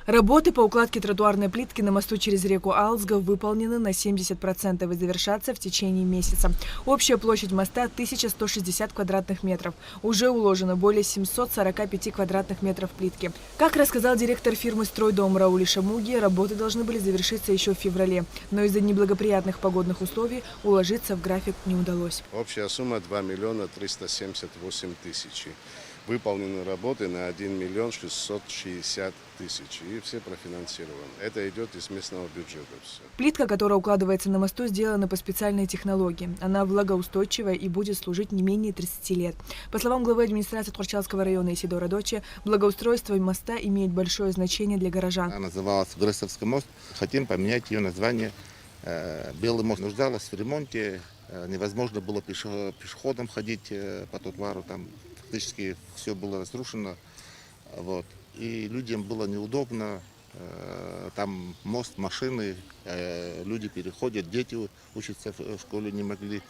Работы по укладке тротуарной плитки на мосту через реку Алзга выполнены на 70% и завершатся в течение месяца. Общая площадь моста 1160 квадратных метров. Уже уложено более 745 квадратных метров плитки. Как рассказал директор фирмы «Стройдом» Рауль Шамуги, работы должны были завершиться еще в феврале. Но из-за неблагоприятных погодных условий уложиться в график не удалось. Общая сумма 2 миллиона 378 тысяч. Выполнены работы на 1 миллион 660 тысяч. И все профинансированы. Это идет из местного бюджета. Все. Плитка, которая укладывается на мосту, сделана по специальной технологии. Она влагоустойчивая и будет служить не менее 30 лет. По словам главы администрации Тхорчалского района Исидора Дочи, благоустройство моста имеет большое значение для горожан. Она называлась Гресовский мост. Хотим поменять ее название. Белый мост нуждалась в ремонте. Невозможно было пешеходом ходить по тротуару. Там фактически все было разрушено. Вот. И людям было неудобно. Там мост, машины, люди переходят, дети учатся в школе, не могли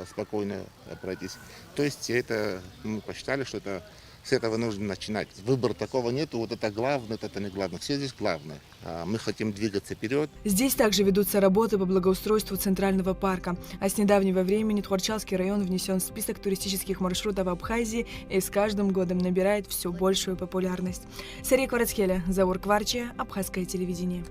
спокойно пройтись. То есть это мы посчитали, что это с этого нужно начинать. Выбора такого нету, вот это главное, это не главное. Все здесь главное. Мы хотим двигаться вперед. Здесь также ведутся работы по благоустройству Центрального парка. А с недавнего времени Тхорчалский район внесен в список туристических маршрутов Абхазии и с каждым годом набирает все большую популярность. Сария Кварацхеля, Заур Кварчия, Абхазское телевидение.